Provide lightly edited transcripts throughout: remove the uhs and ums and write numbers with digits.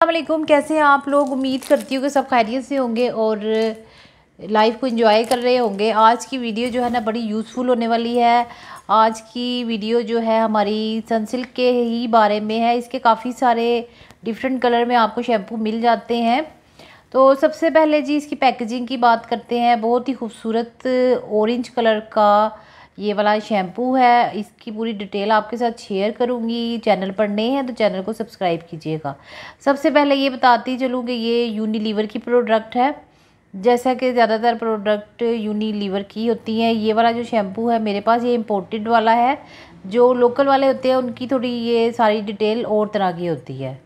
अस्सलामुअलैकुम, कैसे हैं आप लोग। उम्मीद करती हूँ कि सब खैरियत से होंगे और लाइफ को एंजॉय कर रहे होंगे। आज की वीडियो जो है ना बड़ी यूज़फुल होने वाली है। आज की वीडियो जो है हमारी सनसिल्क के ही बारे में है। इसके काफ़ी सारे डिफरेंट कलर में आपको शैम्पू मिल जाते हैं। तो सबसे पहले जी इसकी पैकेजिंग की बात करते हैं। बहुत ही खूबसूरत ऑरेंज कलर का ये वाला शैम्पू है। इसकी पूरी डिटेल आपके साथ शेयर करूँगी। चैनल पर नए हैं तो चैनल को सब्सक्राइब कीजिएगा। सबसे पहले ये बताती चलूँ कि ये यूनिलीवर की प्रोडक्ट है। जैसा कि ज़्यादातर प्रोडक्ट यूनिलीवर की होती हैं, ये वाला जो शैम्पू है मेरे पास ये इम्पोर्टेड वाला है। जो लोकल वाले होते हैं उनकी थोड़ी ये सारी डिटेल और तरह की होती है।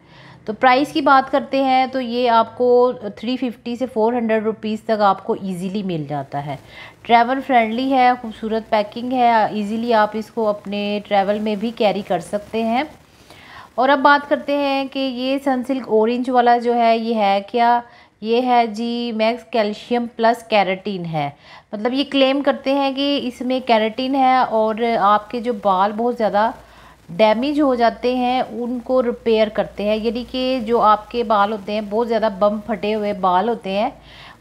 तो प्राइस की बात करते हैं तो ये आपको 350 से 400 रुपीज़ तक आपको इजीली मिल जाता है। ट्रैवल फ्रेंडली है, खूबसूरत पैकिंग है, इजीली आप इसको अपने ट्रैवल में भी कैरी कर सकते हैं। और अब बात करते हैं कि ये सनसिल्क ऑरेंज वाला जो है ये है क्या। ये है जी मैक्स कैल्शियम प्लस कैराटीन है। मतलब ये क्लेम करते हैं कि इसमें कैराटीन है और आपके जो बाल बहुत ज़्यादा डैमेज हो जाते हैं उनको रिपेयर करते हैं। यानी कि जो आपके बाल होते हैं बहुत ज़्यादा बम फटे हुए बाल होते हैं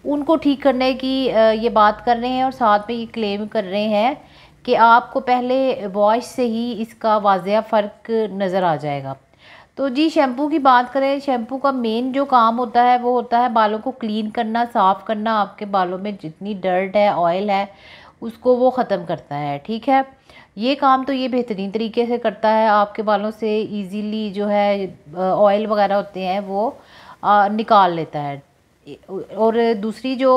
उनको ठीक करने की ये बात कर रहे हैं। और साथ में ये क्लेम कर रहे हैं कि आपको पहले वॉश से ही इसका वाज़िया फ़र्क नज़र आ जाएगा। तो जी शैम्पू की बात करें, शैम्पू का मेन जो काम होता है वो होता है बालों को क्लीन करना, साफ़ करना। आपके बालों में जितनी डर्ट है, ऑयल है, उसको वो ख़त्म करता है। ठीक है, ये काम तो ये बेहतरीन तरीके से करता है। आपके बालों से इजीली जो है ऑयल वगैरह होते हैं वो निकाल लेता है। और दूसरी जो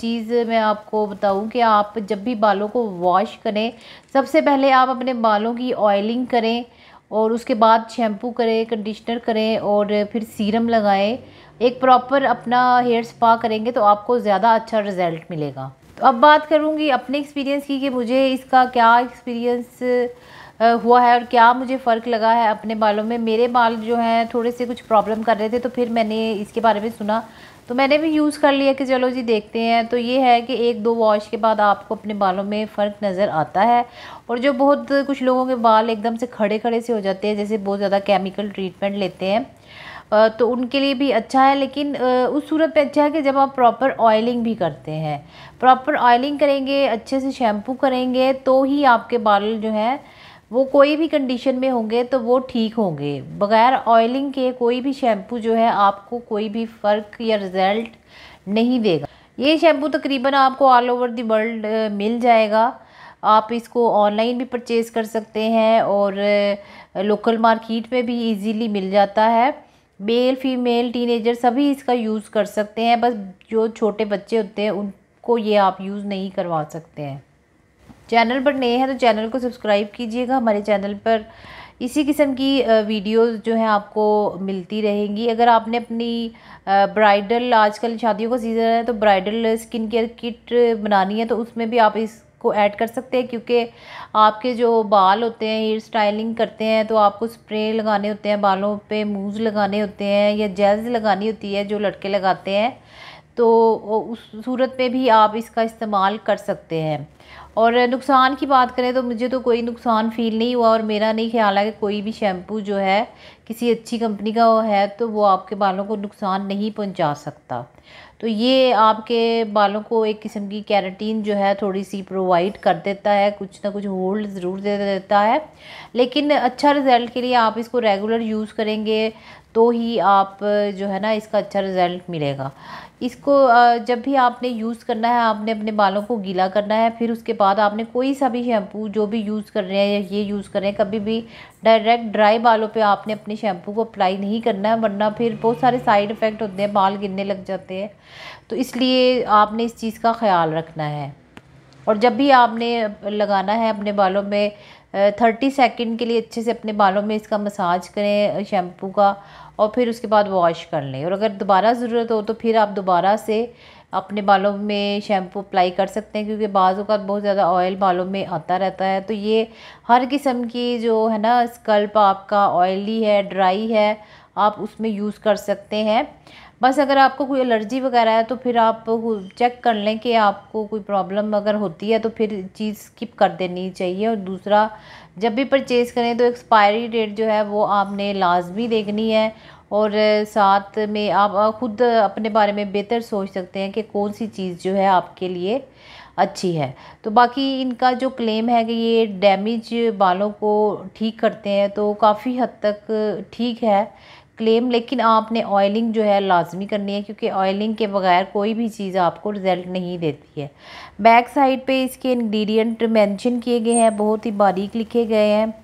चीज़ मैं आपको बताऊं कि आप जब भी बालों को वॉश करें, सबसे पहले आप अपने बालों की ऑयलिंग करें और उसके बाद शैम्पू करें, कंडीशनर करें और फिर सीरम लगाएं। एक प्रॉपर अपना हेयर स्पा करेंगे तो आपको ज़्यादा अच्छा रिज़ल्ट मिलेगा। तो अब बात करूँगी अपने एक्सपीरियंस की कि मुझे इसका क्या एक्सपीरियंस हुआ है और क्या मुझे फ़र्क लगा है अपने बालों में। मेरे बाल जो हैं थोड़े से कुछ प्रॉब्लम कर रहे थे तो फिर मैंने इसके बारे में सुना तो मैंने भी यूज़ कर लिया कि चलो जी देखते हैं। तो ये है कि एक दो वॉश के बाद आपको अपने बालों में फ़र्क नज़र आता है। और जो बहुत कुछ लोगों के बाल एकदम से खड़े खड़े से हो जाते हैं, जैसे बहुत ज़्यादा केमिकल ट्रीटमेंट लेते हैं, तो उनके लिए भी अच्छा है। लेकिन उस सूरत पे अच्छा है कि जब आप प्रॉपर ऑयलिंग भी करते हैं, प्रॉपर ऑयलिंग करेंगे, अच्छे से शैम्पू करेंगे तो ही आपके बाल जो हैं वो कोई भी कंडीशन में होंगे तो वो ठीक होंगे। बग़ैर ऑयलिंग के कोई भी शैम्पू जो है आपको कोई भी फ़र्क या रिज़ल्ट नहीं देगा। ये शैम्पू तकरीबन आपको ऑल ओवर द वर्ल्ड मिल जाएगा। आप इसको ऑनलाइन भी परचेज़ कर सकते हैं और लोकल मार्केट में भी इजीली मिल जाता है। मेल फीमेल टीनेजर सभी इसका यूज़ कर सकते हैं, बस जो छोटे बच्चे होते हैं उनको ये आप यूज़ नहीं करवा सकते हैं। चैनल पर नए हैं तो चैनल को सब्सक्राइब कीजिएगा। हमारे चैनल पर इसी किस्म की वीडियोस जो हैं आपको मिलती रहेंगी। अगर आपने अपनी ब्राइडल, आजकल शादियों का सीज़न है तो ब्राइडल स्किन केयर किट बनानी है तो उसमें भी आप इसको ऐड कर सकते हैं। क्योंकि आपके जो बाल होते हैं, हेयर स्टाइलिंग करते हैं तो आपको स्प्रे लगाने होते हैं, बालों पे मूव्स लगाने होते हैं या जेल्स लगानी होती है जो लड़के लगाते हैं, तो उस सूरत में भी आप इसका इस्तेमाल कर सकते हैं। और नुकसान की बात करें तो मुझे तो कोई नुकसान फ़ील नहीं हुआ और मेरा नहीं ख्याल है कि कोई भी शैम्पू जो है किसी अच्छी कंपनी का है तो वो आपके बालों को नुकसान नहीं पहुंचा सकता। तो ये आपके बालों को एक किस्म की कैराटीन जो है थोड़ी सी प्रोवाइड कर देता है, कुछ ना कुछ होल्ड ज़रूर दे देता है। लेकिन अच्छा रिज़ल्ट के लिए आप इसको रेगुलर यूज़ करेंगे तो ही आप जो है ना इसका अच्छा रिज़ल्ट मिलेगा। इसको जब भी आपने यूज़ करना है आपने अपने बालों को गीला करना है, फिर उसके बाद आपने कोई सा भी शैम्पू जो भी यूज़ कर रहे हैं या ये यूज़ कर रहे हैं, कभी भी डायरेक्ट ड्राई बालों पे आपने अपने शैम्पू को अप्लाई नहीं करना है, वरना फिर बहुत सारे साइड इफ़ेक्ट होते हैं, बाल गिरने लग जाते हैं। तो इसलिए आपने इस चीज़ का ख्याल रखना है। और जब भी आपने लगाना है अपने बालों में 30 सेकंड के लिए अच्छे से अपने बालों में इसका मसाज करें शैम्पू का और फिर उसके बाद वॉश कर लें। और अगर दोबारा ज़रूरत हो तो फिर आप दोबारा से अपने बालों में शैम्पू अप्लाई कर सकते हैं, क्योंकि बाज़ औक़ात बहुत ज़्यादा ऑयल बालों में आता रहता है। तो ये हर किस्म की जो है ना स्कल्प आपका ऑयली है, ड्राई है, आप उसमें यूज़ कर सकते हैं। बस अगर आपको कोई एलर्जी वगैरह है तो फिर आप चेक कर लें कि आपको कोई प्रॉब्लम अगर होती है तो फिर चीज़ स्किप कर देनी चाहिए। और दूसरा, जब भी परचेज़ करें तो एक्सपायरी डेट जो है वो आपने लाजमी देखनी है, और साथ में आप खुद अपने बारे में बेहतर सोच सकते हैं कि कौन सी चीज़ जो है आपके लिए अच्छी है। तो बाकी इनका जो क्लेम है कि ये डैमेज बालों को ठीक करते हैं, तो काफ़ी हद तक ठीक है क्लेम, लेकिन आपने ऑयलिंग जो है लाजमी करनी है, क्योंकि ऑयलिंग के बगैर कोई भी चीज़ आपको रिज़ल्ट नहीं देती है। बैक साइड पे इसके इंग्रेडिएंट मेंशन किए गए हैं, बहुत ही बारीक लिखे गए हैं।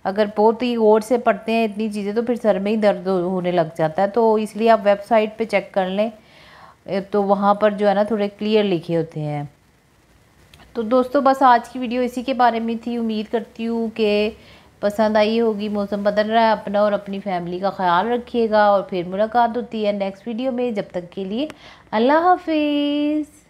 अगर बहुत ही गौर से पढ़ते हैं इतनी चीज़ें तो फिर सर में ही दर्द होने लग जाता है, तो इसलिए आप वेबसाइट पे चेक कर लें, तो वहाँ पर जो है ना थोड़े क्लियर लिखे होते हैं। तो दोस्तों बस आज की वीडियो इसी के बारे में थी। उम्मीद करती हूँ कि पसंद आई होगी। मौसम बदल रहा है, अपना और अपनी फैमिली का ख्याल रखिएगा, और फिर मुलाकात होती है नेक्स्ट वीडियो में। जब तक के लिए अल्लाह हाफिज़।